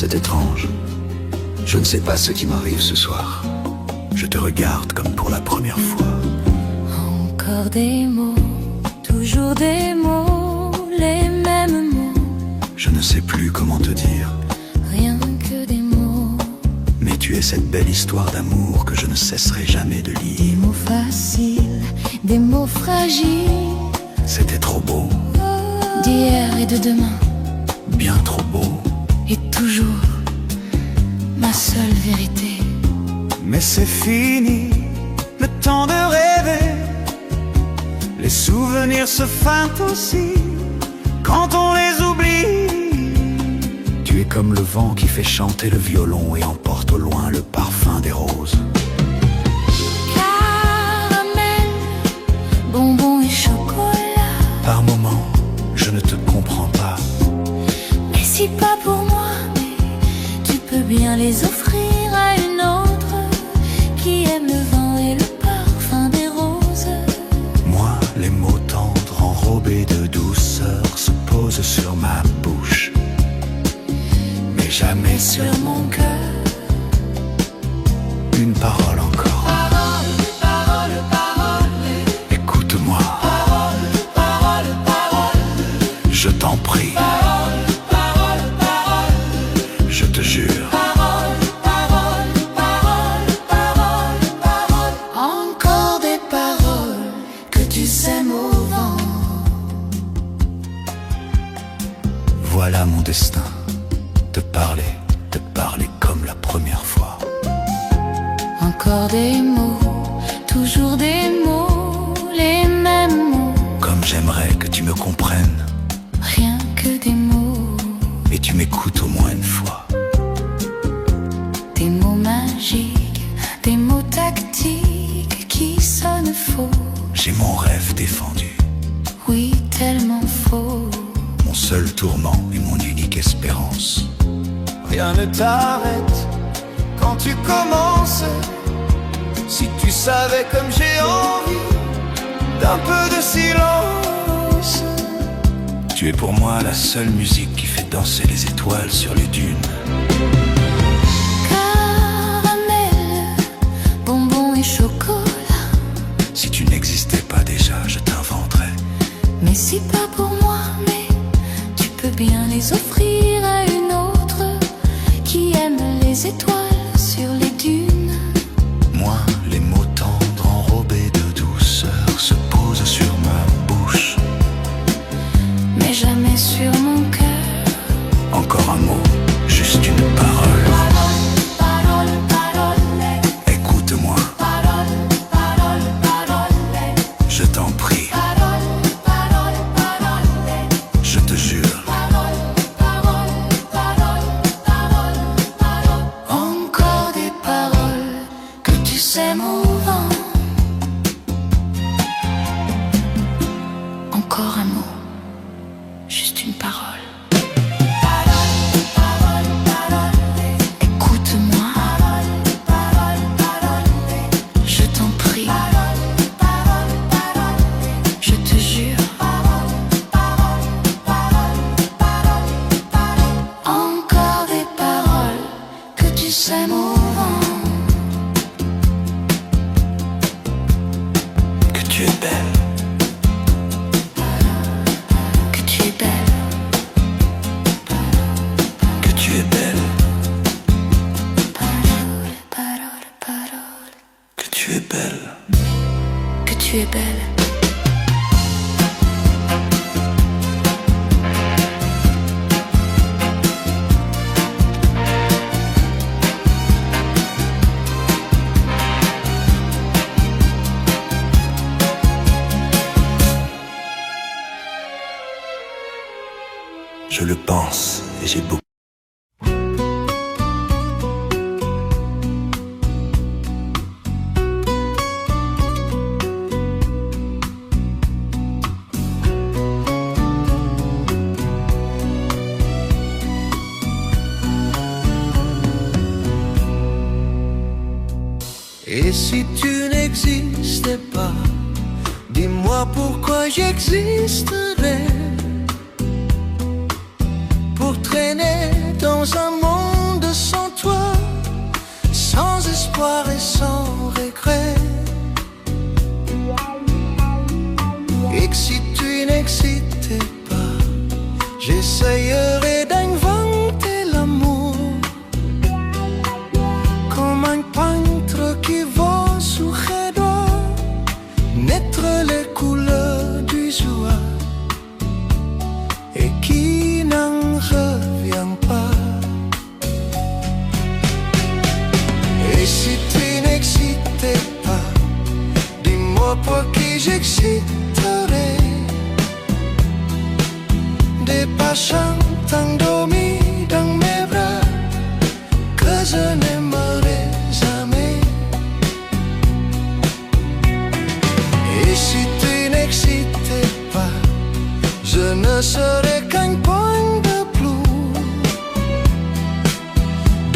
C'est étrange. Je ne sais pas ce qui m'arrive ce soir. Je te regarde comme pour la première fois. Encore des mots, toujours des mots, les mêmes mots. Je ne sais plus comment te dire. Rien que des mots. Mais tu es cette belle histoire d'amour que je ne cesserai jamais de Des lire. mots faciles, des mots fragiles. C'était trop beau, D'hier et de demain. bien trop beau. Et toujours ma seule vérité. Mais c'est fini, le temps de rêver. Les souvenirs se fanent aussi quand on les oublie. Tu es comme le vent qui fait chanter le violon et emporte au loin le parfum des roses. Caramel, bonbons et chocolat. Par moments, je ne te comprends pas. Mais si pas pour moi, mais tu peux bien les offrir à une autre qui aime le vent et le parfum des roses. Moi, les mots tendres enrobés de douceur se posent sur ma bouche, mais jamais sur Sur mon cœur. une parole encore. Parole, parole, parole. Écoute-moi, Parole, parole, parole. je t'en prie, Parole, parole, parole. je te jure. Parole, parole, parole, parole, parole. Encore des paroles que tu sèmes au vent. Voilà mon destin, te parler comme la première fois. Encore des mots, toujours des mots, les mêmes mots. Comme j'aimerais que tu me comprennes, Rien que des mots, et tu m'écoutes au moins une fois. des mots magiques, des mots tactiques qui sonnent faux. J'ai mon rêve défendu, Oui, tellement faux. mon seul tourment et mon unique espérance. Rien ne t'arrête quand tu commences. Si tu savais comme j'ai envie d'un peu de silence. Tu es pour moi la seule musique qui fait danser les étoiles sur les dunes. Caramel, bonbons et chocolat. Si tu n'existais pas déjà, je t'inventerais. Mais si pas pour moi, mais tu peux bien les offrir à une autre qui aime les étoiles sur les dunes. Moi, les mots tendres enrobés de douceur se posent sur ma bouche. Mais jamais sur mon cœur. Encore un mot, juste une parole. Parole, parole, parole. Écoute-moi, Parole, parole, parole. je t'en prie, Parole, parole, parole. je te jure. Parole, parole, parole, parole, parole. Encore des paroles que tu sèmes au vent. Encore un mot, juste une parole. Parole, parole, parole. Écoute-moi. Parole, parole, parole. Je t'en prie. Parole, parole, parole. Je te jure. Parole, parole, parole, parole, parole. Encore des paroles que tu sèmes au vent. Que tu es belle, Que tu es belle. que tu es belle, Parole, parole, parole. que tu es belle. Que tu es belle. Je le pense et j'ai beaucoup. Et si tu n'existais pas, dis-moi pourquoi j'existerais. Pour traîner dans un monde soirée sans regret. Et que si tu n'excitais pas, j'essayerais d'inventer l'amour comme un peintre qui va sous les doigts naître les couleurs du joie et qui n'en revient pas. Et si tu n'excitais pas, dis-moi pour qui j'exciterais. Des passions endormis dans mes bras que je n'aimerais jamais. Et si tu n'excitais pas, je ne serais qu'un point de plus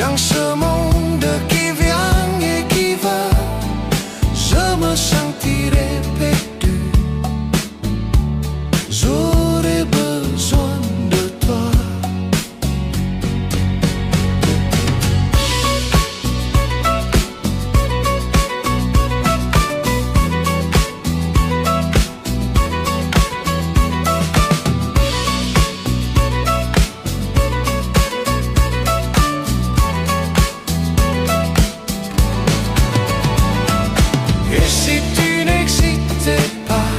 dans ce monde qui vient et qui va. Je me sentirais perdu. J'aurais besoin de toi. Et si tu n'excitais pas,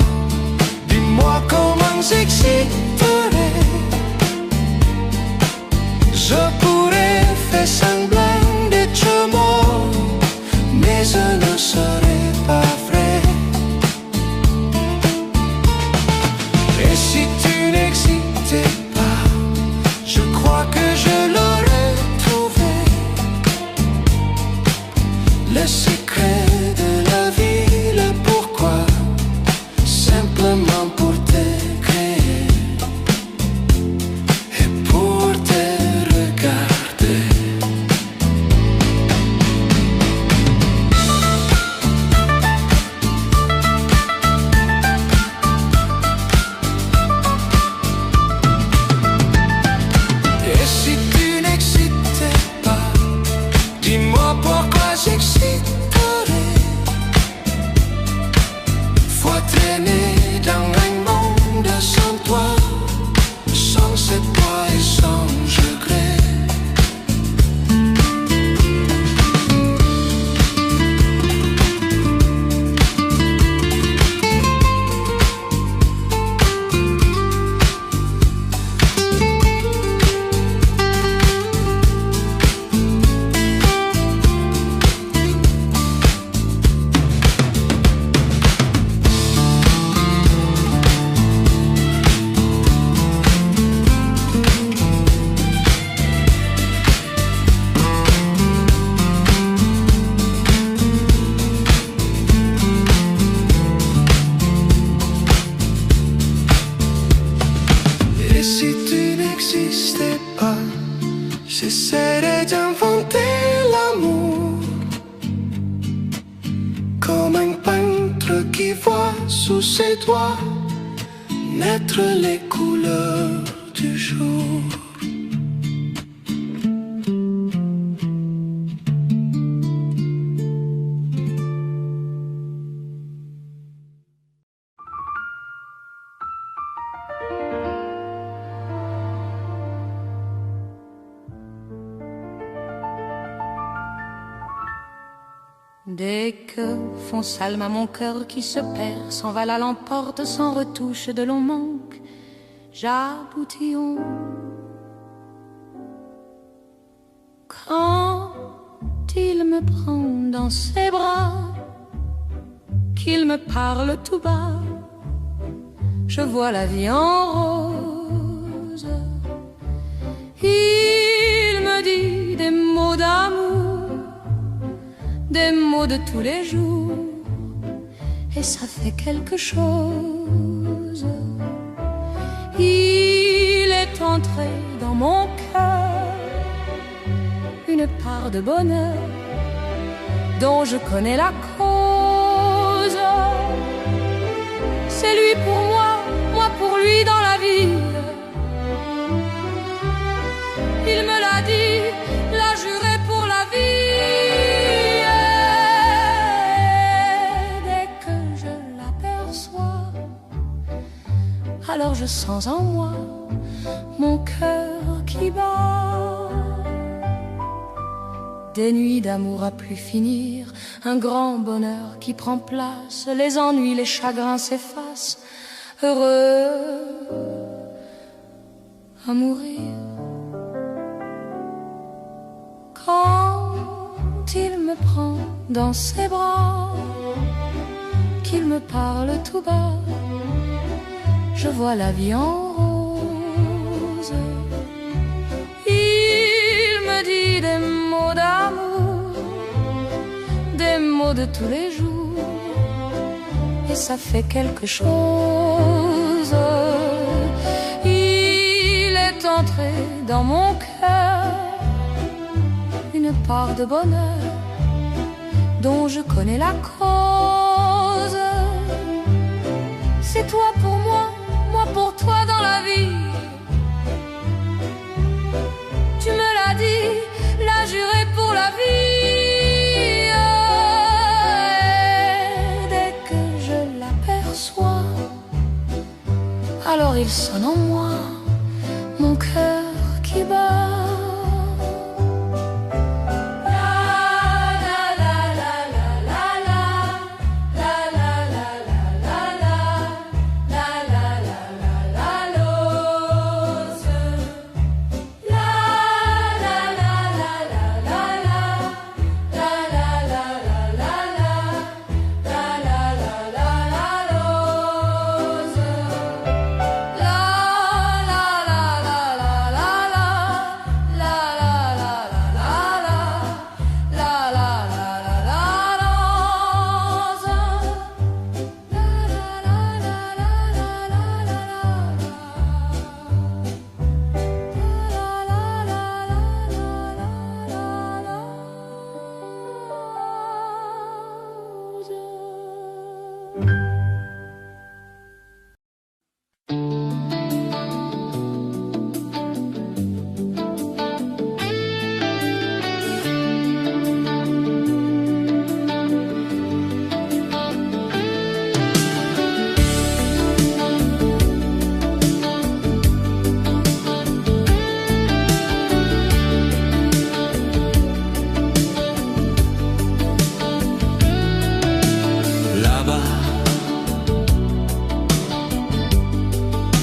dis-moi comment j'exciterais. Je pourrais faire semblant d'être mort, mais je ne serais pas vrai. Et si tu n'excitais pas, je crois que je l'aurais trouvé. Le secret de la vie, le pourquoi, simplement pour te créer et pour te regarder. Et si tu n'excitais pas, dis-moi pourquoi j'exciterais. Faut traîner dans un monde sans toi, sans cette toi et sans regret. Et si tu n'existais pas, j'essaierais d'inventer l'amour comme un peintre qui voit sous ses doigts naître les couleurs du jour. Dès que fonce Alma, mon cœur qui se perd, s'envale à l'emporte sans retouche de long manque, j'aboutillon. Quand il me prend dans ses bras, qu'il me parle tout bas, je vois la vie en rose. Il me dit des mots d'amour, des mots de tous les jours, et ça fait quelque chose. Il est entré dans mon cœur une part de bonheur dont je connais la cause. C'est lui pour moi, moi pour lui dans la vie. Il me l'a dit, l'a juré pour la vie. alors je sens en moi mon cœur qui bat. Des nuits d'amour à plus finir, un grand bonheur qui prend place, les ennuis, les chagrins s'effacent, heureux à mourir. Quand il me prend dans ses bras, qu'il me parle tout bas, je vois la vie en rose. Il me dit des mots d'amour, des mots de tous les jours, et ça fait quelque chose. Il est entré dans mon cœur une part de bonheur dont je connais la cause. C'est toi pour moi, moi pour toi dans la vie. Tu me l'as dit, l'as juré pour la vie. Et dès que je l'aperçois, alors il sonne en moi mon cœur qui bat.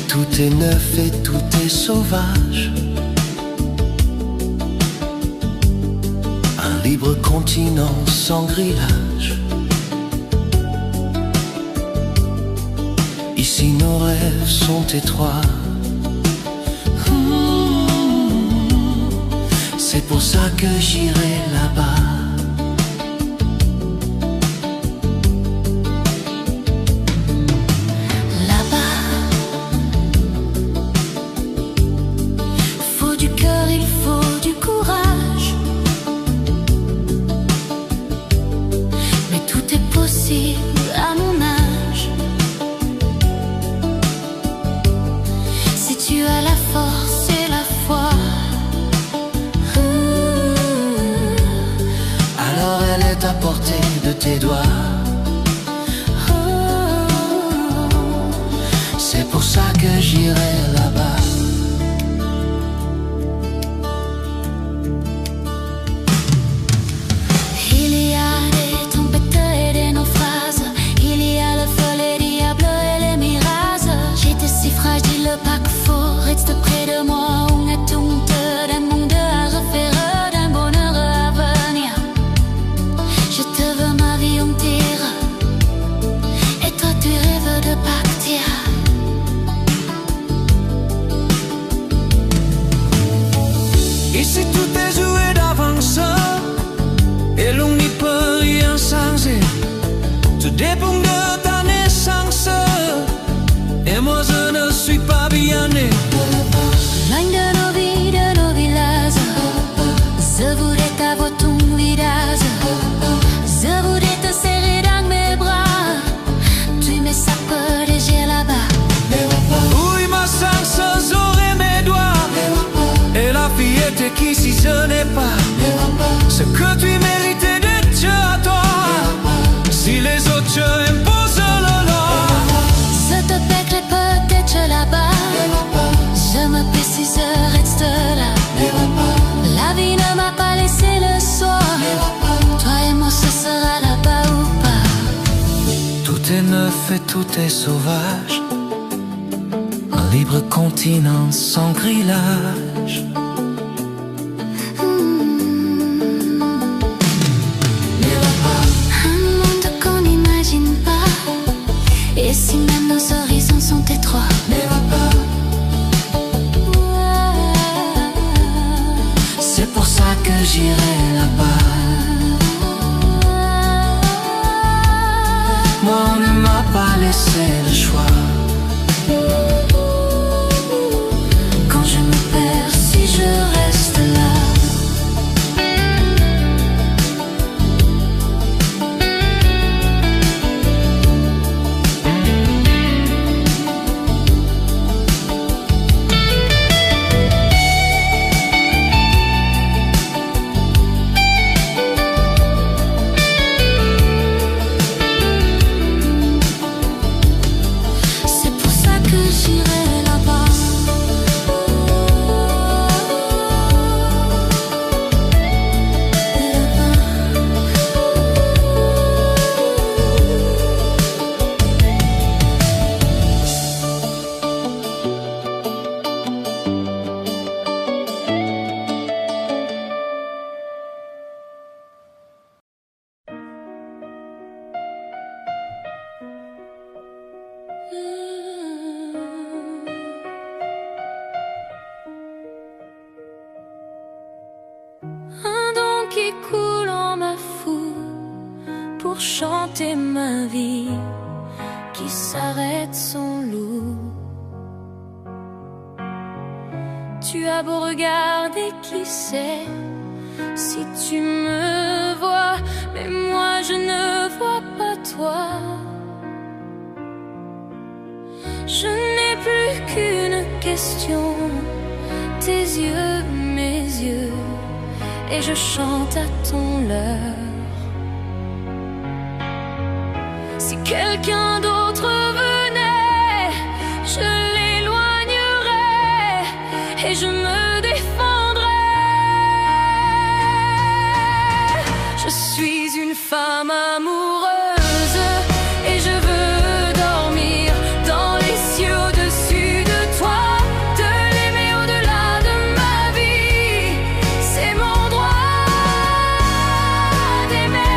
Tout est neuf et tout est sauvage. Un libre continent sans grillage. Ici nos rêves sont étroits. C'est pour ça que j'irai là-bas. À mon âge, si tu as la force et la foi, alors elle est à portée de tes doigts. C'est pour ça que j'irai là-bas. Reste près de moi, on est tout d'un monde à refaire, d'un bonheur à venir. Je te veux ma vie entière, et toi tu rêves de partir. et tout est sauvage, un libre continent sans grillage. Un monde qu'on n'imagine pas, et si même nos horizons sont étroits, c'est pour ça que j'irai là-bas. Moi on ne m'a pas laissé le choix. Quand je me perds, si je reste là, un don qui coule en ma foule pour chanter ma vie qui s'arrête son loup. Tu as beau regarder, qui sait si tu me vois, mais moi je ne vois pas toi. Je n'ai plus qu'une question, tes yeux, mes yeux, et je chante à ton leurre. Si quelqu'un d'autre venait, je l'éloignerais et je me défendrais. Je suis une femme amoureuse et je veux dormir dans les cieux au-dessus de toi, te l'aimer au-delà de ma vie. C'est mon droit d'aimer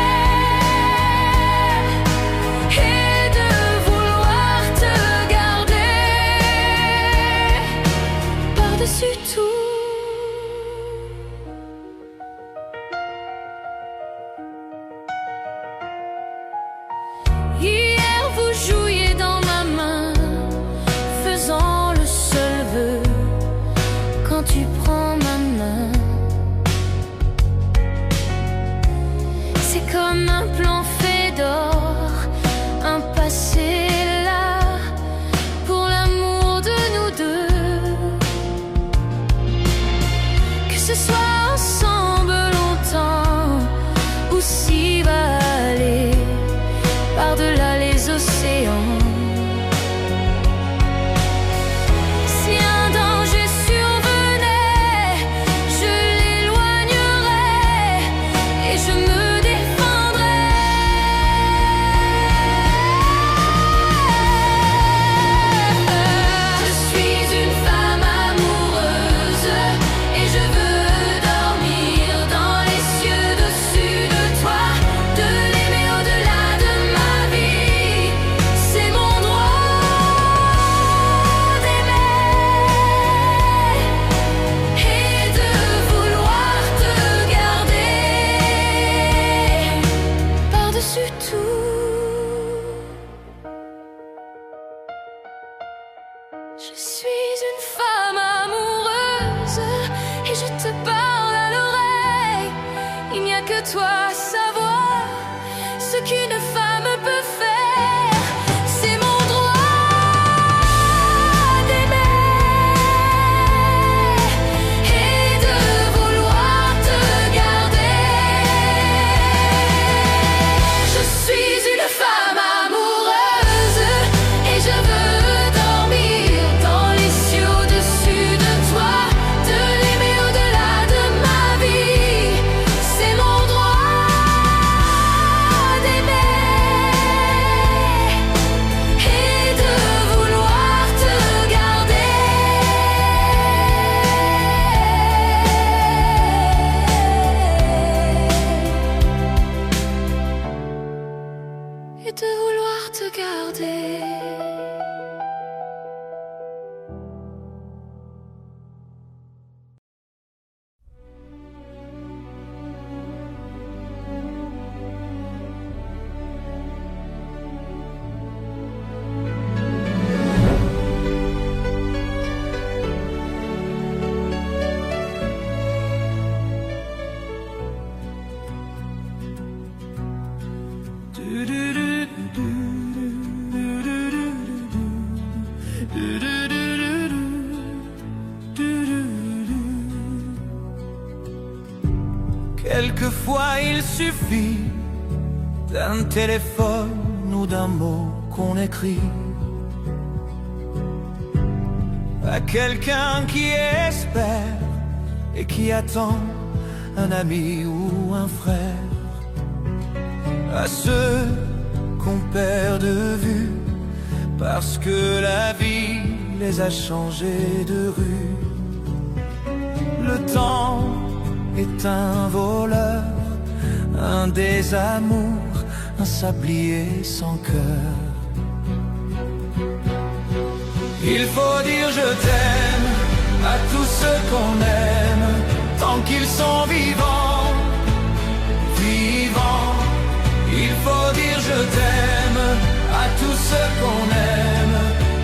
et de vouloir te garder par-dessus tout. Hier vous jouiez dans ma main, faisant le seul vœu. Quand tu prends ma main, c'est comme un plan fait d'or, un passé là pour l'amour de nous deux. Que ce soit ensemble longtemps ou s'y va aller par-delà les océans. Si un danger survenait, je l'éloignerais et je me défendrais. Je suis une femme amoureuse et je veux dormir dans les cieux au-dessus de toi, te l'aimer au-delà de ma vie. C'est mon droit d'aimer et de vouloir te garder par-dessus tout. Je suis une femme amoureuse et je te parle à l'oreille. Il n'y a que toi à savoir ce qu'une femme peut faire. C'est mon droit d'aimer et de vouloir te garder. Je suis une femme amoureuse et je veux dormir dans les cieux au-dessus de toi, te l'aimer au-delà de ma vie. C'est mon droit Quelquefois il suffit d'un téléphone ou d'un mot qu'on écrit à quelqu'un qui espère et qui attend un ami ou un frère, à ceux qu'on perd de vue parce que la vie les a changés de rue. Le temps est un voleur, un désamour, un sablier sans cœur. Il faut dire je t'aime à tous ceux qu'on aime, tant qu'ils sont vivants, vivants. Il faut dire je t'aime à tous ceux qu'on aime,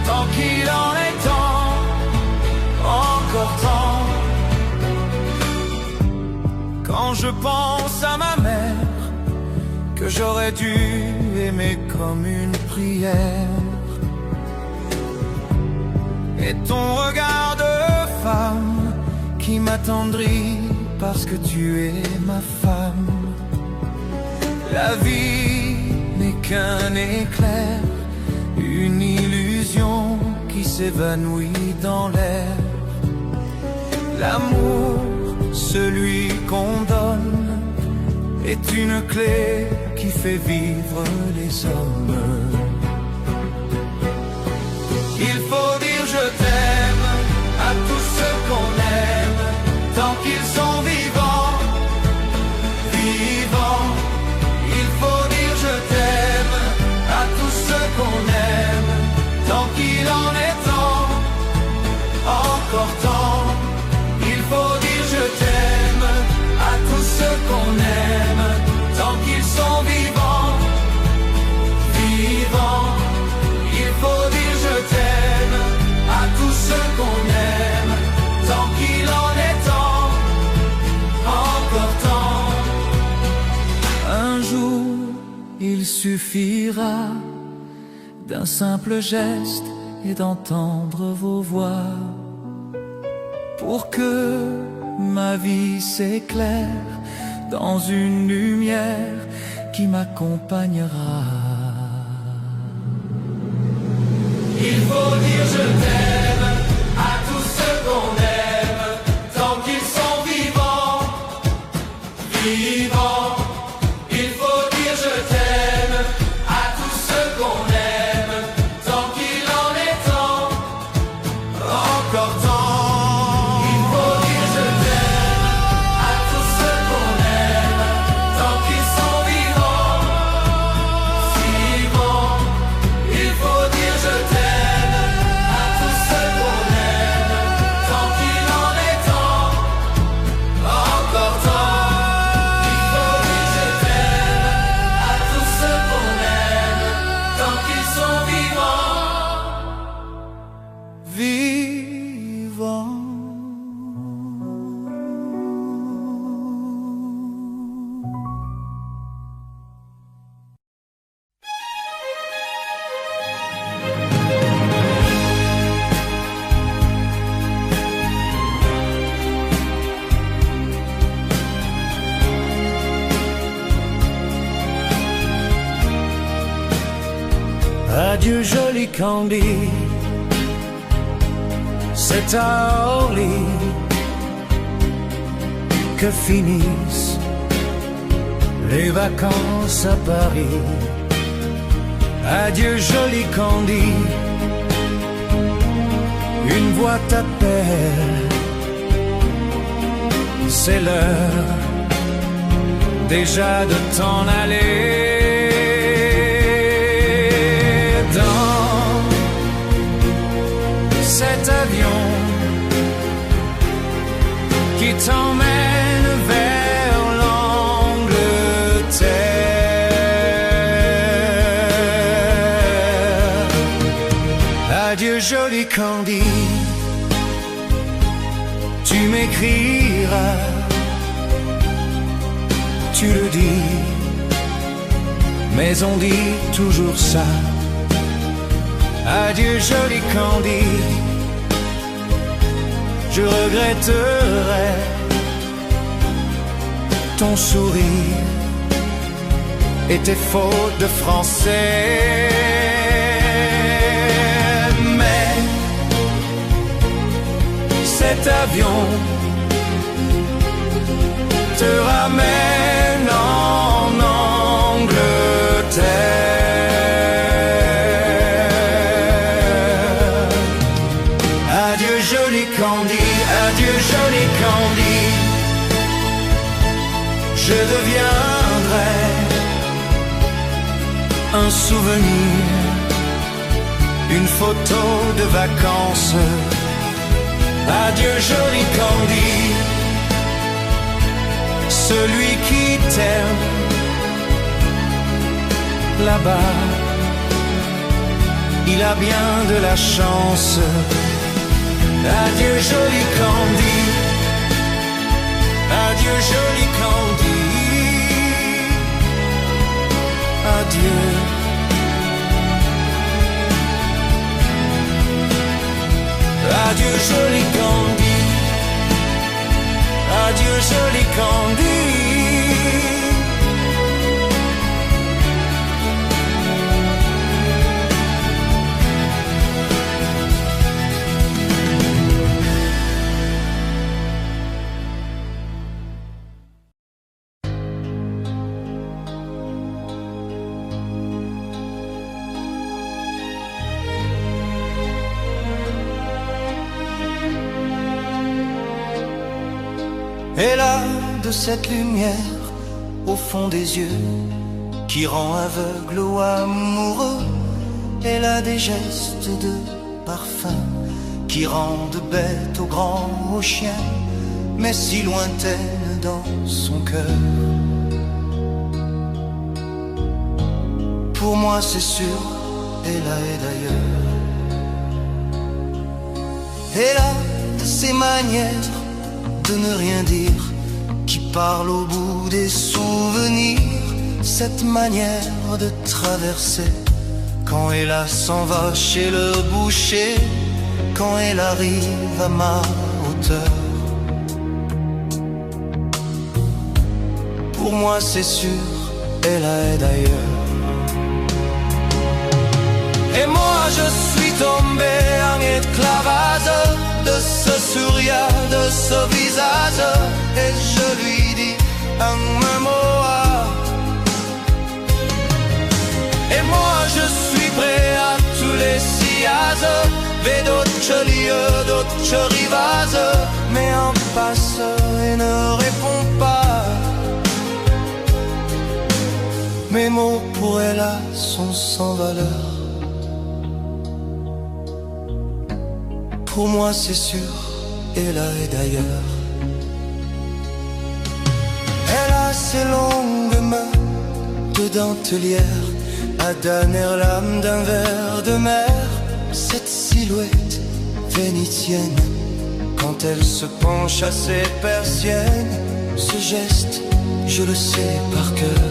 tant qu'il en est temps, encore temps. Quand je pense à ma mère, que j'aurais dû aimer comme une prière, et ton regard de femme qui m'attendrit parce que tu es ma femme. La vie n'est qu'un éclair, une illusion qui s'évanouit dans l'air. L'amour, celui qu'on donne, est une clé qui fait vivre les hommes. Il faut dire je t'aime à tous ceux qu'on aime, tant qu'ils sont vivants, vivants. Il faut dire je t'aime à tous ceux qu'on aime, tant qu'il en est temps, encore temps. Il faut dire je t'aime à tous ceux qu'on aime, tant qu'ils sont vivants, vivants. Il faut dire je t'aime à tous ceux qu'on aime, tant qu'il en est temps, encore temps. Un jour, il suffira d'un simple geste et d'entendre vos voix pour que ma vie s'éclaire dans une lumière qui m'accompagnera. Il faut dire je t'aime à tous ceux qu'on aime, tant qu'ils sont vivants, vivants. Il faut dire je t'aime à tous ceux qu'on aime, tant qu'il en est temps, encore temps. Adieu joli Candy, c'est à Orly que finissent les vacances à Paris. Adieu joli Candy, une voix t'appelle, c'est l'heure déjà de t'en aller. Dans cet avion qui t'emmène vers l'Angleterre. Adieu joli Candy, tu m'écriras, tu le dis, mais on dit toujours ça Adieu joli Candy, je regretterai ton sourire et tes fautes de français. Mais cet avion te ramène en Angleterre. Adieu joli Candy, adieu joli Candy, je deviendrai un souvenir, une photo de vacances. Adieu joli Candy, celui qui t'aime là-bas, il a bien de la chance. Adieu joli Candy, adieu joli Candy, adieu. Adieu joli Candy, adieu joli Candy. Et là, de cette lumière au fond des yeux qui rend aveugle ou amoureux, elle a des gestes de parfum qui rendent bête au grand, au chien, mais si lointaine dans son cœur. Pour moi c'est sûr, elle a et d'ailleurs. Elle a ses manières de ne rien dire, qui parle au bout des souvenirs, cette manière de traverser, quand elle s'en va chez le boucher, quand elle arrive à ma hauteur. Pour moi c'est sûr, elle a d'ailleurs. Et moi je suis tombé en esclavage de ce sourire, de ce visage, et je lui dis un même mot. Et moi je suis prêt à tous les sillages, vers d'autres lieux, d'autres rivages, mais en passe et ne répond pas. Mes mots pour elle sont sans valeur. Pour moi c'est sûr, elle a et d'ailleurs. Elle a ses longues mains de dentelière, à dernière lame d'un verre de mer, cette silhouette vénitienne, quand elle se penche à ses persiennes, ce geste, je le sais par cœur.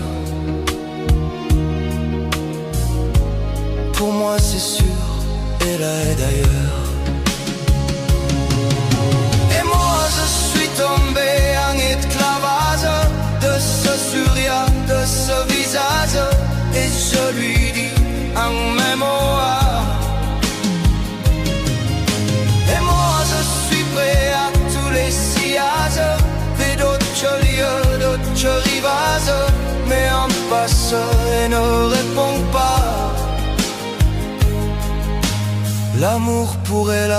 Pour moi c'est sûr, elle a et d'ailleurs. Tombé en esclavage de ce sourire, de ce visage, et je lui dis un même mot. Et moi je suis prêt à tous les sillages, vers d'autres lieux, d'autres rivages, mais en passe et ne répond pas. L'amour pour elle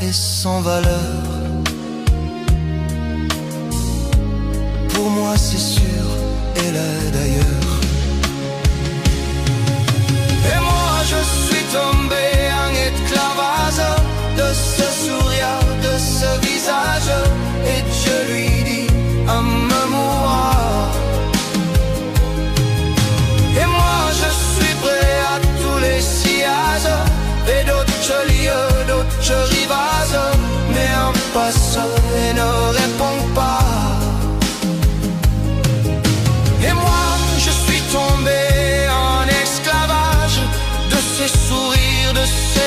est sans valeur. Pour moi c'est sûr, elle a d'ailleurs. Et moi je suis tombé en esclavage de ce sourire, de ce visage, et je lui dis un même mot. Et moi je suis prêt à tous les sillages, et d'autres lieux, d'autres rivages, mais en passe et ne répond pas. Et moi je suis tombé en esclavage de ces sourires, de ces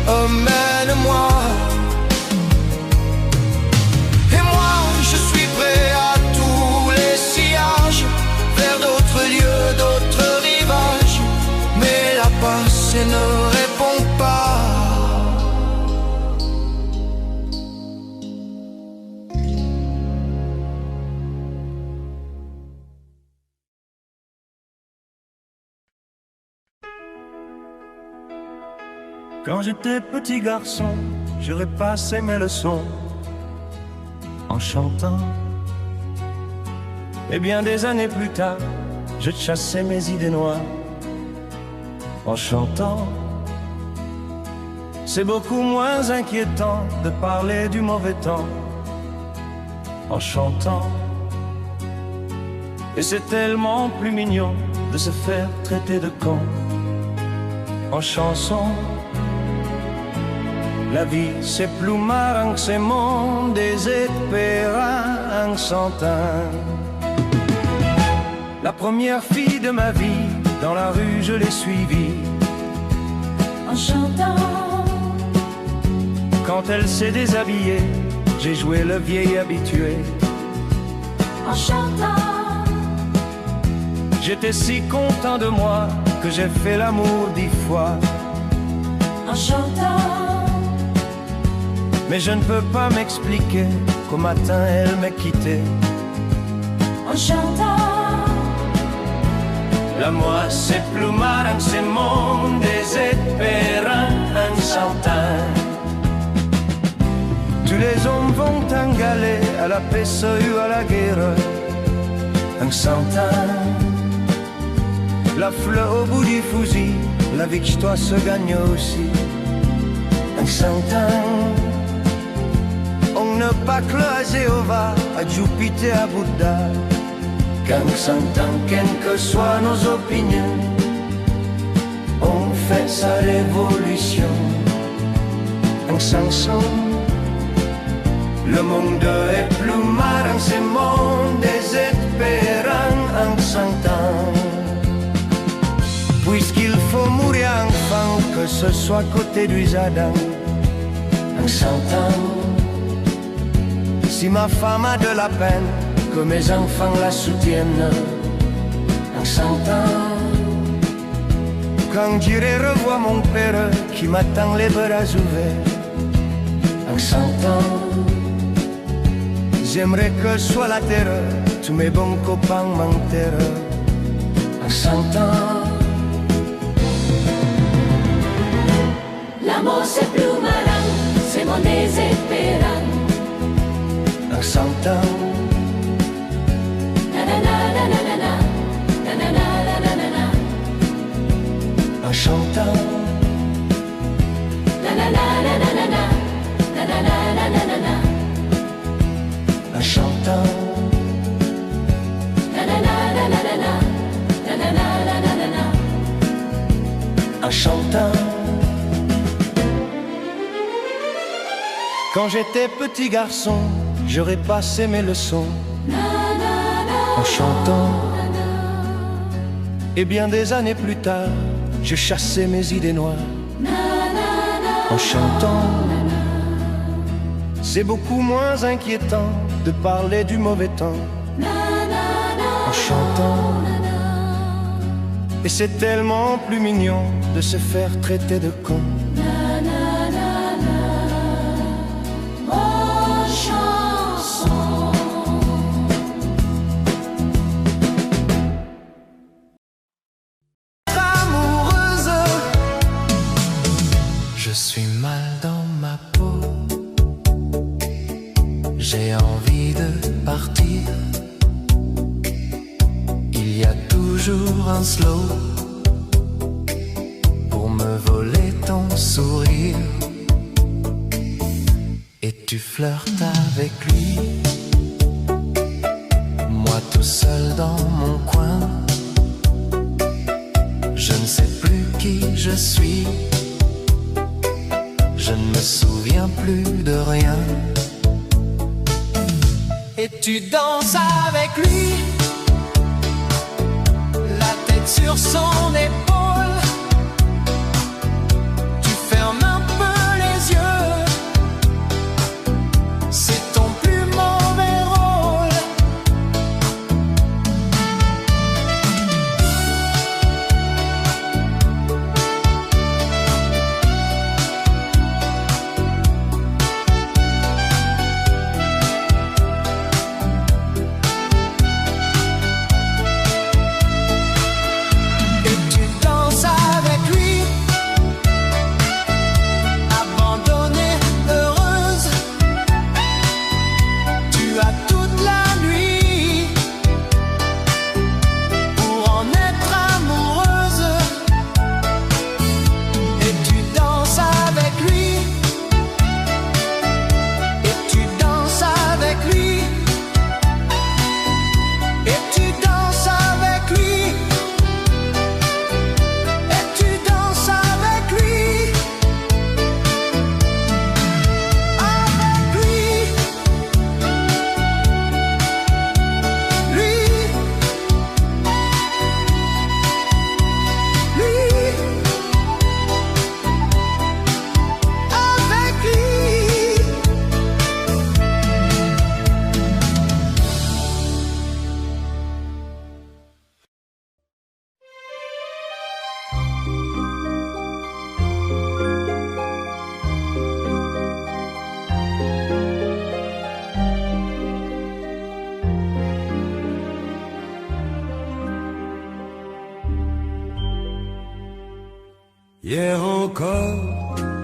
emmène-moi. Et moi, je suis prêt à tous les sillages, vers d'autres lieux, d'autres rivages. Mais la pensée ne répond pas. Quand j'étais petit garçon, je repassais mes leçons en chantant. Et bien des années plus tard, je chassais mes idées noires en chantant. C'est beaucoup moins inquiétant de parler du mauvais temps en chantant. Et c'est tellement plus mignon de se faire traiter de con en chanson. La vie c'est plus marrant que c'est mon désespérant santin. La première fille de ma vie, dans la rue je l'ai suivie en chantant. Quand elle s'est déshabillée, j'ai joué le vieil habitué En chantant. J'étais si content de moi que j'ai fait l'amour 10 fois En chantant. Mais je ne peux pas m'expliquer qu'au matin elle m'ait quitté En chantant. La moi c'est plus marrant, c'est mon désespérant santin. Tous les hommes vont en galer à la paix ou à la guerre en santin. La fleur au bout du fusil, la victoire se gagne aussi en santin. On ne pas que le Jéhovah, à Jupiter, à Bouddha, qu'en s'entend, quelles que soient nos opinions, on fait sa révolution en chanson. Le monde est plus marrant, c'est mon désespérant en s'entend. Puisqu'il faut mourir enfant, que ce soit côté du jardin en s'entend. Si ma femme a de la peine, que mes enfants la soutiennent en s'entend. Quand j'irai revoir mon père qui m'attend les bras ouverts en s'entend. J'aimerais que soit la terre, tous mes bons copains m'enterrent en s'entend. L'amour c'est plus malin, c'est mon désespérant en s'entend. En chantant. En chantant. En chantant. Quand j'étais petit garçon, j'aurais passé mes leçons en chantant. Et bien des années plus tard, je chassais mes idées noires en chantant. C'est beaucoup moins inquiétant de parler du mauvais temps en chantant. Et c'est tellement plus mignon de se faire traiter de con en chanson. Amoureuse, je suis mal dans ma peau. J'ai envie de partir. Il y a toujours un slow pour me voler ton sourire. Et tu flirtes avec lui, moi tout seul dans mon coin. Je ne sais plus qui je suis, je ne me souviens plus de rien. Et tu danses avec lui, la tête sur son épaule. Tu fermes un peu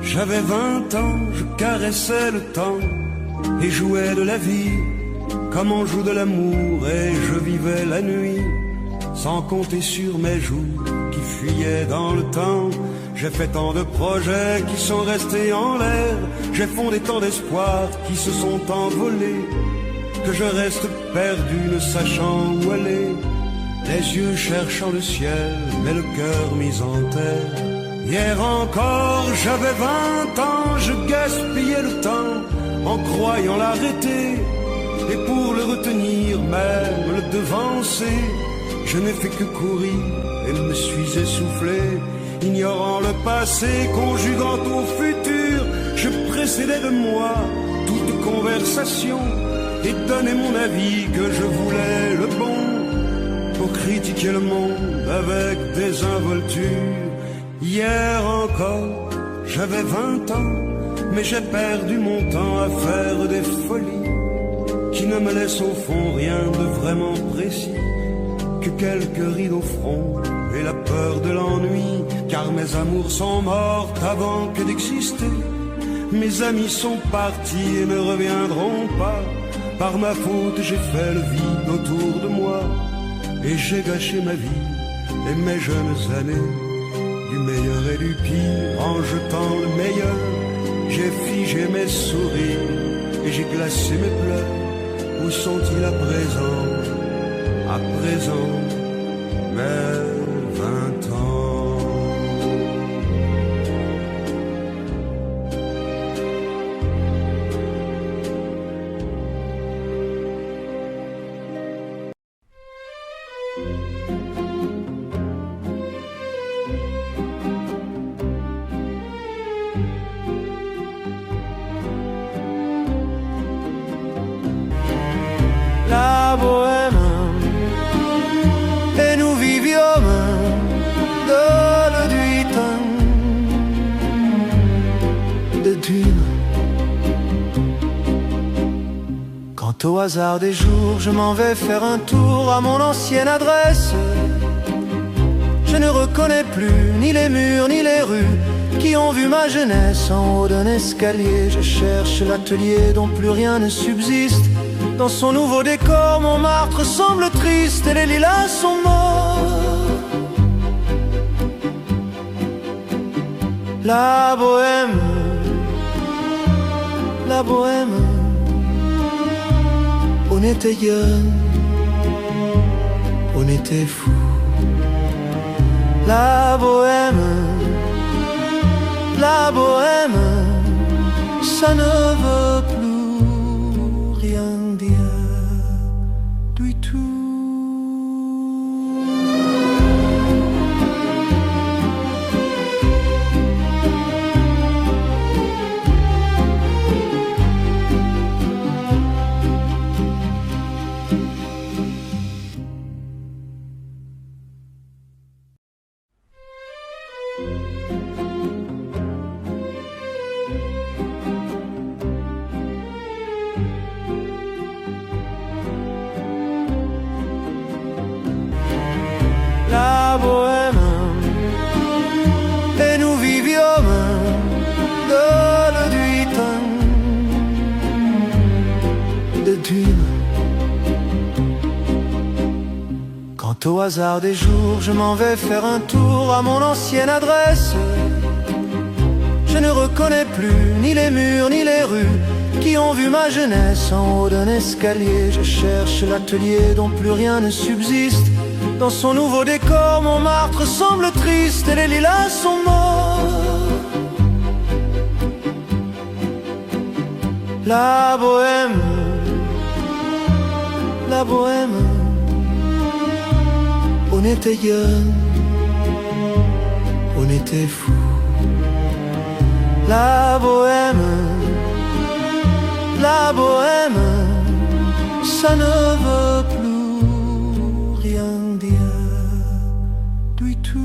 j'avais 20 ans, je caressais le temps et jouais de la vie comme on joue de l'amour, et je vivais la nuit sans compter sur mes jours qui fuyaient dans le temps. J'ai fait tant de projets qui sont restés en l'air, j'ai fondé tant d'espoirs qui se sont envolés, que je reste perdu ne sachant où aller, les yeux cherchant le ciel mais le cœur mis en terre. Hier encore j'avais 20 ans, je gaspillais le temps en croyant l'arrêter, et pour le retenir, même le devancer, je n'ai fait que courir et me suis essoufflé. Ignorant le passé, conjuguant au futur, je précédais de moi toute conversation et donnais mon avis que je voulais le bon, pour critiquer le monde avec désinvolture. Hier encore, j'avais 20 ans, mais j'ai perdu mon temps à faire des folies qui ne me laissent au fond rien de vraiment précis, que quelques rides au front et la peur de l'ennui, car mes amours sont mortes avant que d'exister. Mes amis sont partis et ne reviendront pas. Par ma faute j'ai fait le vide autour de moi, et j'ai gâché ma vie et mes jeunes années, du meilleur et du pire en jetant le meilleur. J'ai figé mes sourires et j'ai glacé mes pleurs. Où sont-ils à présent, mes 20 ans? La bohème, et nous vivions de l'Eduitan, de Dune. Quant au hasard des jours, je m'en vais faire un tour à mon ancienne adresse. Je ne reconnais plus ni les murs ni les rues qui ont vu ma jeunesse en haut d'un escalier. Je cherche l'atelier dont plus rien ne subsiste. Dans son nouveau décor, Montmartre semble triste et les lilas sont morts. La bohème, on était jeunes, on était fous. La bohème, ça ne veut plus rien dire du tout. La bohème, et nous vivions de l'Eduitan, de Dune. Quant au hasard des jours, je m'en vais faire un tour à mon ancienne adresse. Je ne reconnais plus ni les murs ni les rues qui ont vu ma jeunesse en haut d'un escalier. Je cherche l'atelier dont plus rien ne subsiste. Dans son nouveau décor, Montmartre semble triste et les lilas sont morts. La bohème, on était jeunes, on était fous. La bohème, ça ne veut plus rien dire du tout.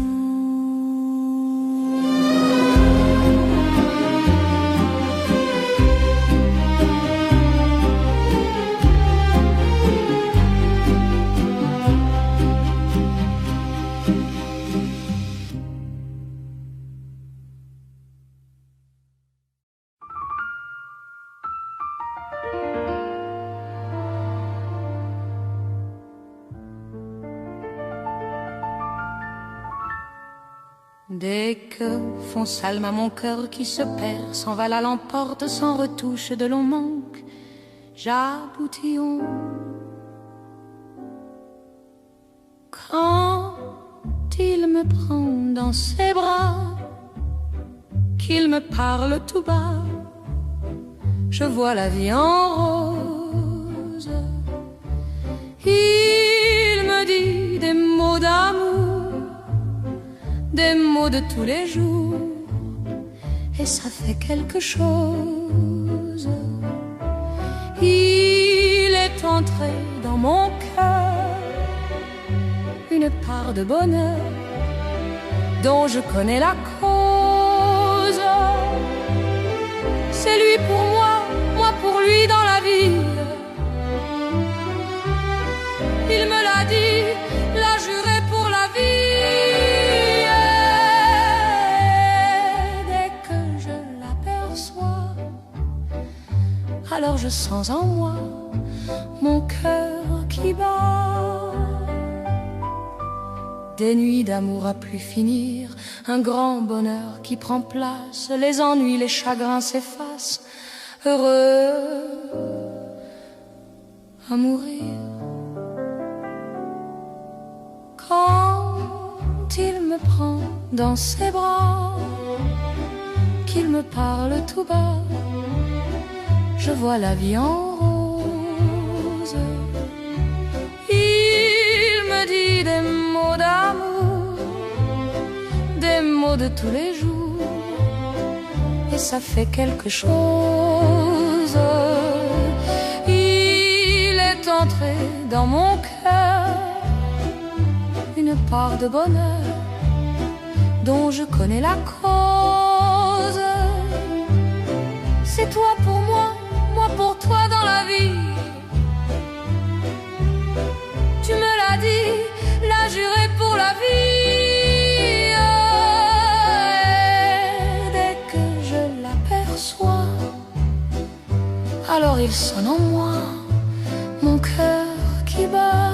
Dès que fonce Alma, mon cœur qui se perd, s'envale à l'emporte sans retouche de long manque, j'aboutillon. Quand il me prend dans ses bras, qu'il me parle tout bas, je vois la vie en rose. Il me dit des mots d'amour, des mots de tous les jours, et ça fait quelque chose. Il est entré dans mon cœur une part de bonheur dont je connais la cause. C'est lui pour moi, moi pour lui dans la vie. Il me l'a dit, l'a juré pour la vie. Et dès que je l'aperçois, alors je sens en moi mon cœur qui bat. Des nuits d'amour à plus finir, un grand bonheur qui prend place, les ennuis, les chagrins s'effacent, heureux à mourir. Quand il me prend dans ses bras, qu'il me parle tout bas, je vois la vie en rose. Il me dit des mots d'amour, des mots de tous les jours, et ça fait quelque chose. Il est entré dans mon cœur une part de bonheur dont je connais la cause. C'est toi pour moi, moi pour toi dans la vie. Tu me l'as dit, l'as juré pour la vie. Et dès que je l'aperçois, alors il sonne en moi mon cœur qui bat.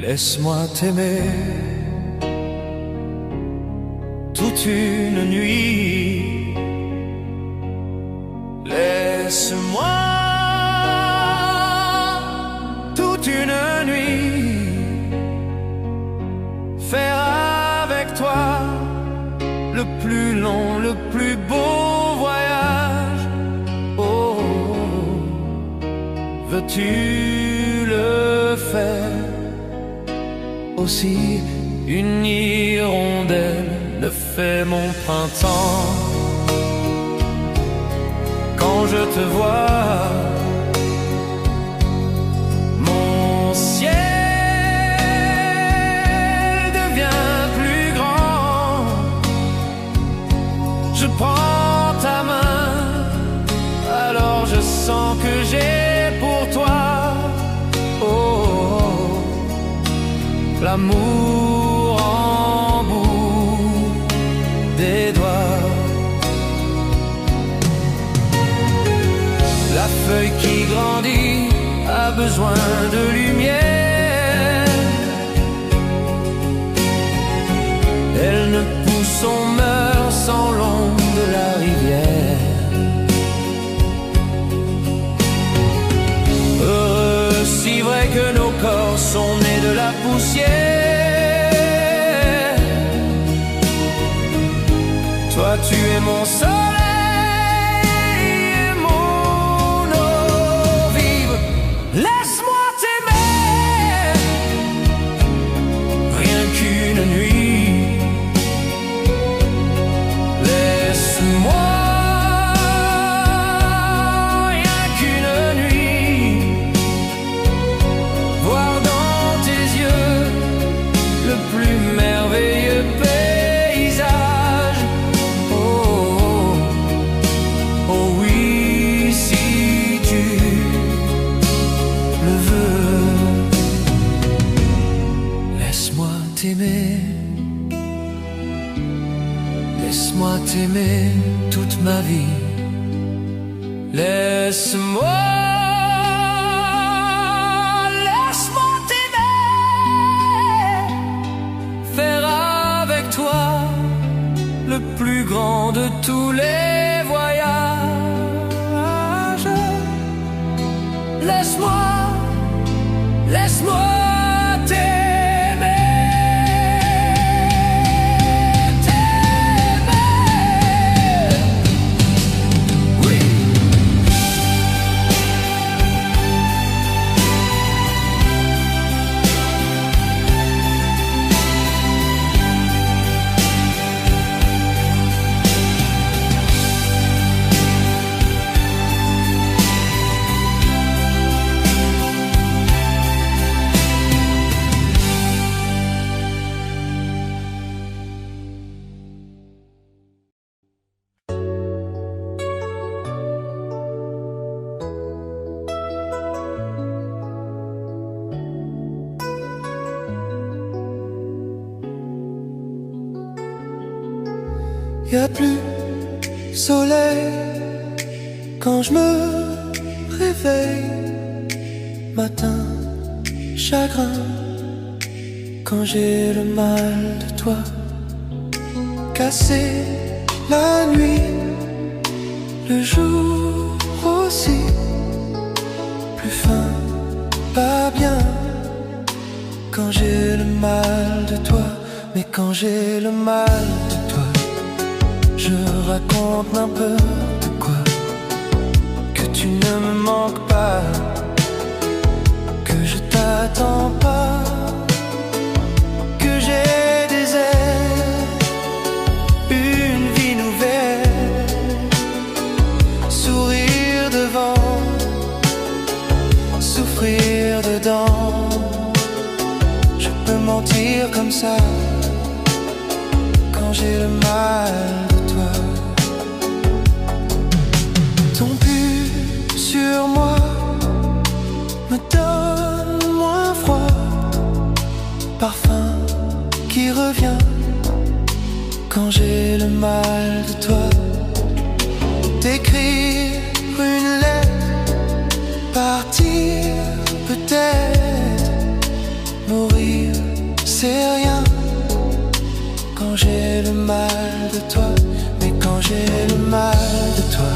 Laisse-moi t'aimer toute une nuit. Laisse-moi toute une nuit faire avec toi le plus long, le plus beau voyage. Oh, veux-tu le faire? Aussi une hirondelle ne fait mon printemps. Quand je te vois, mon ciel devient plus grand. Je prends ta main, alors je sens que j'ai pour toi l'amour en bout des doigts. La feuille qui grandit a besoin de lumière. Elle ne pousse, on meurt sans l'ombre poussière. Toi tu es mon soleil et mon eau vive. Laisse-moi t'aimer, rien qu'une nuit. Laisse-moi, rien qu'une nuit, voir dans tes yeux le plus merveilleux paysage. Oh, oh, oh oui, si tu le veux. Laisse-moi t'aimer, laisse-moi t'aimer toute ma vie. Laisse-moi, laisse-moi t'aimer, faire avec toi le plus grand de tous les voyages. Laisse-moi, laisse-moi y a plus soleil quand je me réveille. Matin, chagrin quand j'ai le mal de toi. Cassé la nuit, le jour aussi. Plus fin, pas bien quand j'ai le mal de toi. Mais quand j'ai le mal de toi, je raconte n'importe quoi. Que tu ne me manques pas, que je t'attends pas, que j'ai des ailes, une vie nouvelle, sourire devant, souffrir dedans. Je peux mentir comme ça quand j'ai le mal de toi. Ton pull sur moi me donne moins froid, parfum qui revient quand j'ai le mal de toi. T'écrire une lettre, partir peut-être, mourir c'est rien quand j'ai le mal de toi. Mais quand j'ai le mal de toi,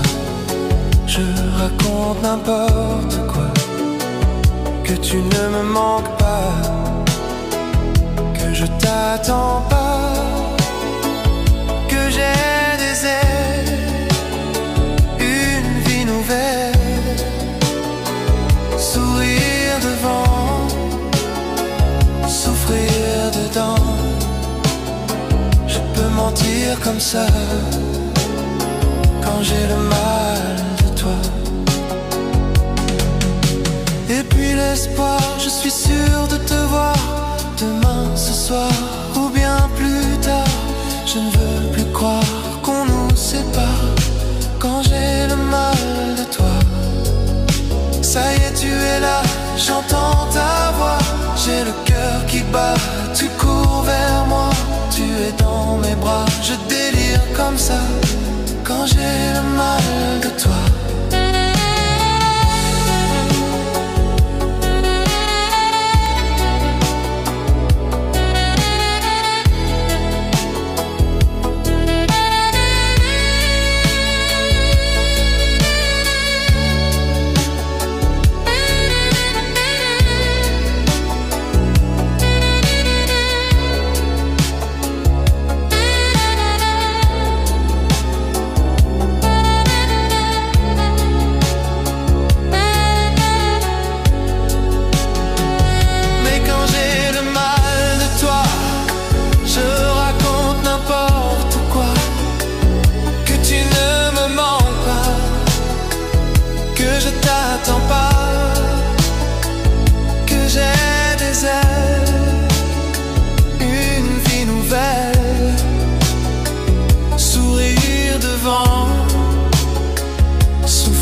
je raconte n'importe quoi. Que tu ne me manques pas, que je t'attends pas, que j'ai des ailes, une vie nouvelle, sourire devant, souffrir dedans. Je peux mentir comme ça quand j'ai le mal de toi. Et puis l'espoir, je suis sûr de te voir demain, ce soir ou bien plus tard. Je ne veux plus croire qu'on nous sépare quand j'ai le mal de toi. Ça y est, tu es là, j'entends ta voix. J'ai le cœur qui bat, tu cours vers moi. Tu es dans mes bras, je délire comme ça quand j'ai le mal de toi.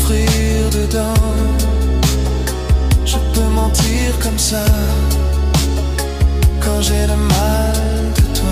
souffrir dedans. Je peux mentir comme ça quand j'ai le mal de toi.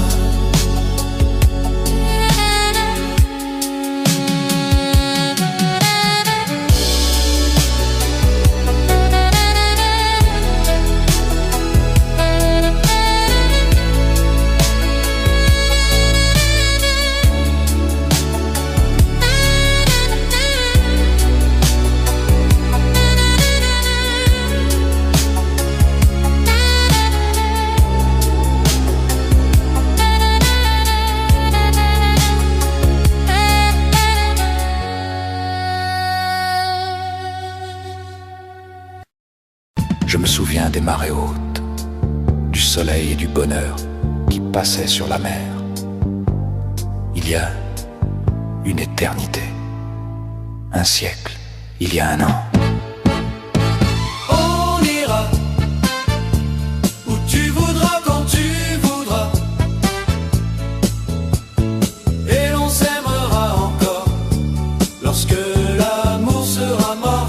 Je me souviens des marées hautes, du soleil et du bonheur qui passaient sur la mer. Il y a une éternité, un siècle, il y a un an. On ira où tu voudras, quand tu voudras, et l'on s'aimera encore lorsque l'amour sera mort.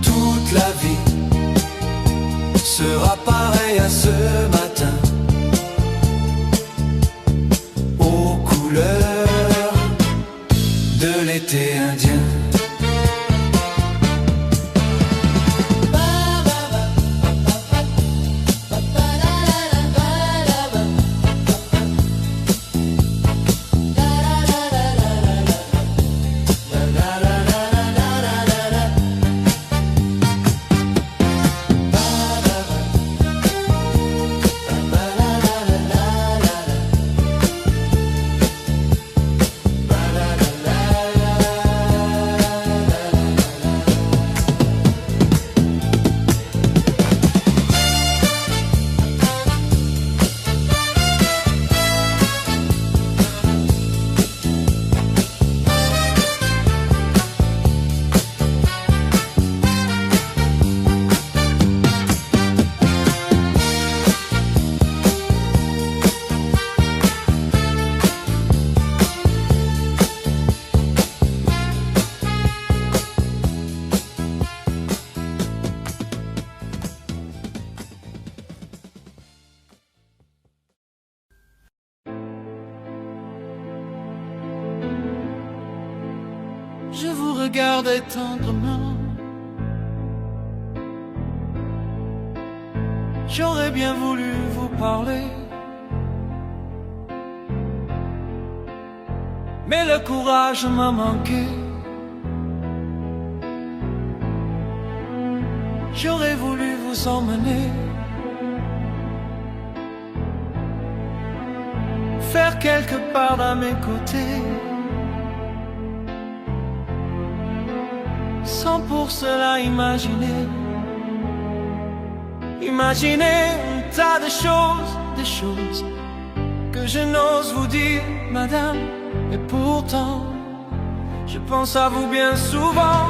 Toute la vie sera pareille à ce matin, aux couleurs de l'été indien. Je vous regardais tendrement. J'aurais bien voulu vous parler, mais le courage m'a manqué. J'aurais voulu vous emmener, faire quelque part à mes côtés, sans pour cela imaginer un tas de choses que je n'ose vous dire, madame. Et pourtant, je pense à vous bien souvent,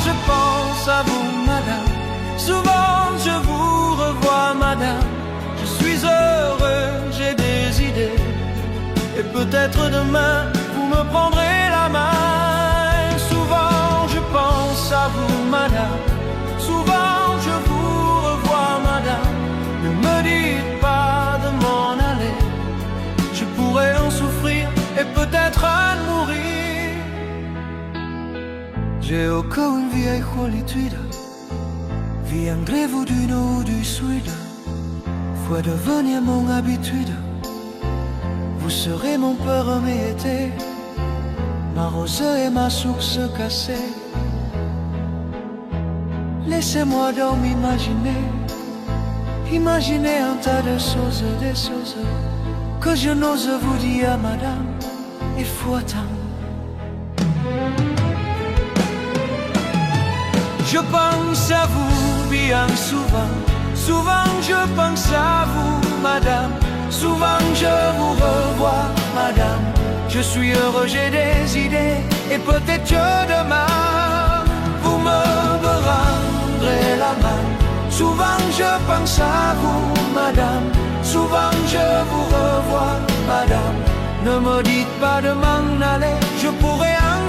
je pense à vous, madame. Souvent je vous revois, madame. Je suis heureux, j'ai des idées, et peut-être demain vous me prendrez la main. Souvent je pense à vous, madame. Souvent je vous revois, madame. Ne me dites pas de m'en aller, je pourrais en souffrir et peut-être en mourir. J'ai au cœur une vieille solitude, vie en grève du nord ou du sud, faut devenir mon habitude. Vous serez mon premier été, ma rosée et ma source cassée. Laissez-moi donc imaginer un tas de choses, des choses que je n'ose vous dire, madame. Il faut attendre. Je pense à vous bien souvent, souvent je pense à vous, madame. Souvent je vous revois, madame. Je suis heureux, j'ai des idées, et peut-être que demain vous me rendrez la main. Souvent je pense à vous, madame. Souvent je vous revois, madame. Ne me dites pas de m'en aller, je pourrais en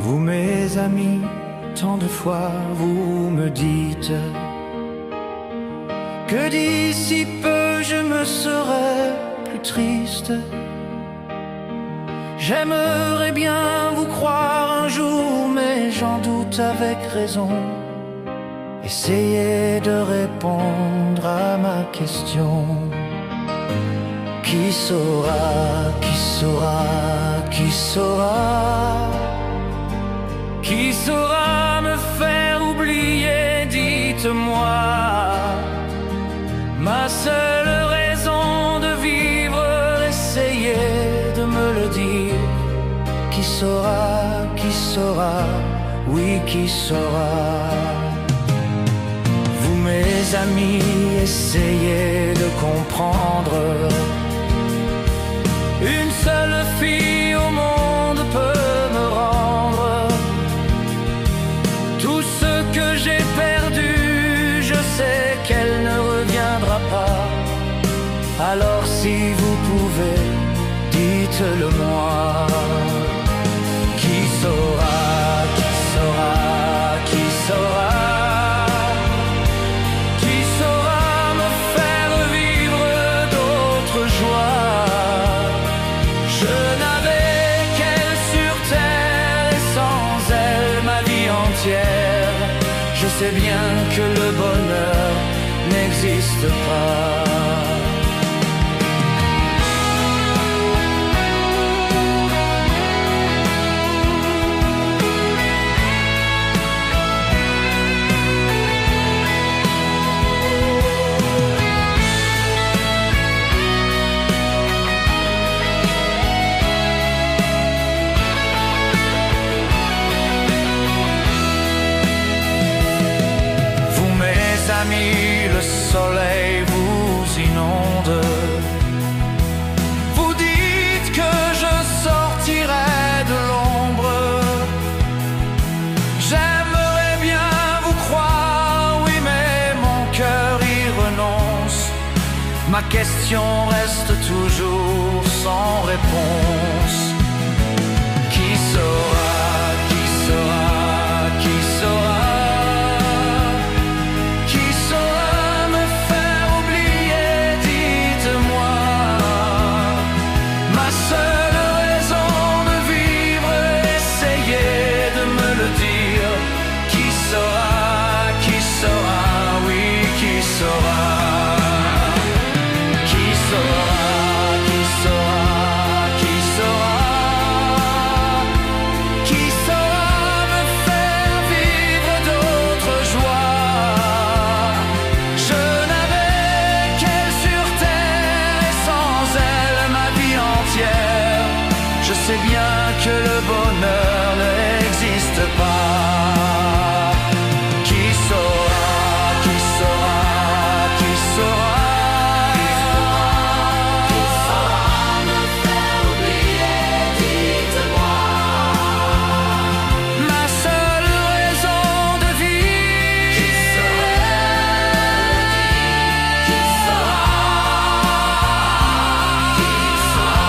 Vous mes amis, tant de fois vous me dites que d'ici peu je me serai plus triste. J'aimerais bien vous croire un jour, mais j'en doute avec raison. Essayez de répondre à ma question. Qui saura, qui saura, qui saura, qui saura me faire oublier, dites-moi. Ma seule raison de vivre, essayez de me le dire. Qui saura, oui qui saura. Vous mes amis, essayez de comprendre. Une seule fille au monde peut me rendre tout ce que j'ai perdu. Je sais qu'elle ne reviendra pas. Alors si vous pouvez, dites-le moi. Qui saura, qui saura, qui saura, qui saura me faire vivre d'autres joies. Je n'avais qu'elle sur terre et sans elle ma vie entière. Je sais bien que le bonheur n'existe pas. Le soleil vous inonde. Vous dites que je sortirai de l'ombre. J'aimerais bien vous croire, oui, mais mon cœur y renonce. Ma question reste toujours sans réponse. Qui saura, qui saura, qui saura? C'est bien que le bonheur n'existe pas. Qui saura, qui saura, qui saura, qui saura me faire oublier, dites-moi. Ma seule raison de vivre. Qui serait, qui saura, qui saura.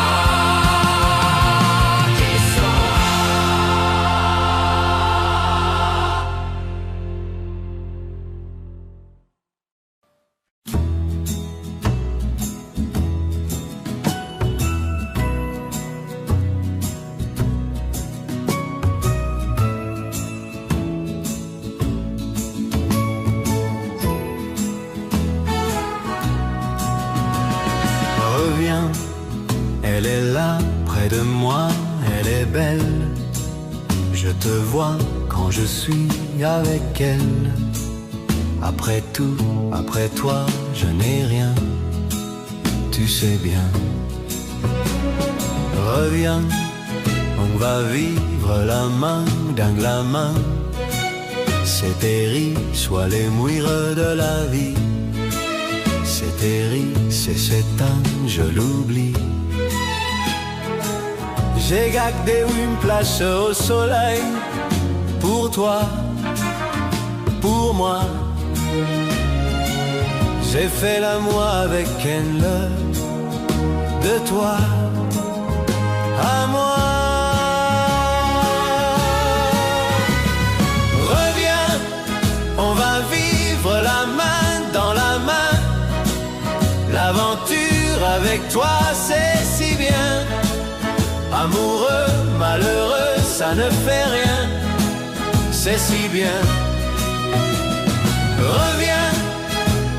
Reviens, elle est là, près de moi, elle est belle. Je te vois quand je suis avec elle. Après tout, après toi, je n'ai rien, tu sais bien. Reviens, on va vivre la main dans la main. C'est terrible, soit les mouires de la vie. C'est terrible, c'est cet âge, je l'oublie. J'ai gardé une place au soleil pour toi, pour moi. J'ai fait l'amour avec elle, de toi à moi. avec toi c'est si bien. Amoureux, malheureux, ça ne fait rien, c'est si bien. Reviens,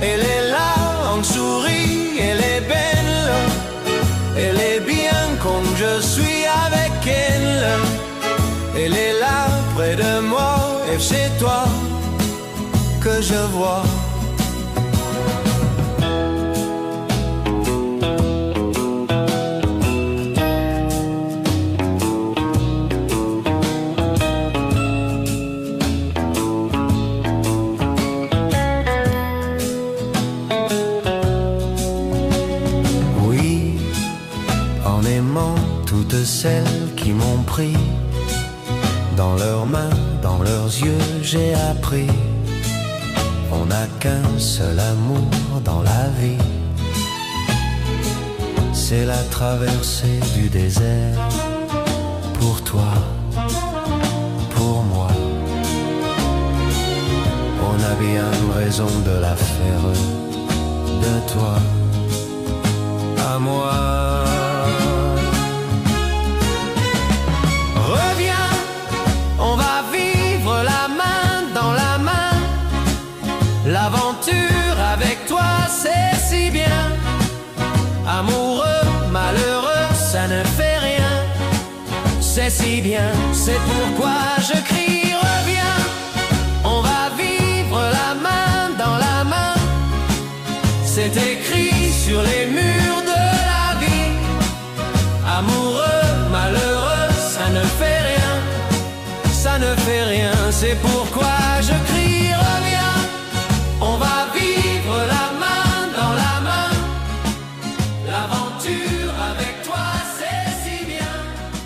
elle est là, on sourit, elle est belle, elle est bien comme je suis avec elle. Elle est là près de moi et c'est toi que je vois. Toutes celles qui m'ont pris dans leurs mains, dans leurs yeux, j'ai appris. On n'a qu'un seul amour dans la vie, c'est la traversée du désert. Pour toi, pour moi, on a bien raison de la faire, de toi à moi. Reviens, on va vivre la main dans la main. L'aventure avec toi c'est si bien. Amoureux, malheureux, ça ne fait rien, c'est si bien. C'est pourquoi je crie reviens. On va vivre la main dans la main. C'est écrit sur les murs de la vie. Amoureux, malheureux, ça ne fait rien, ça ne fait rien. C'est pourquoi je crie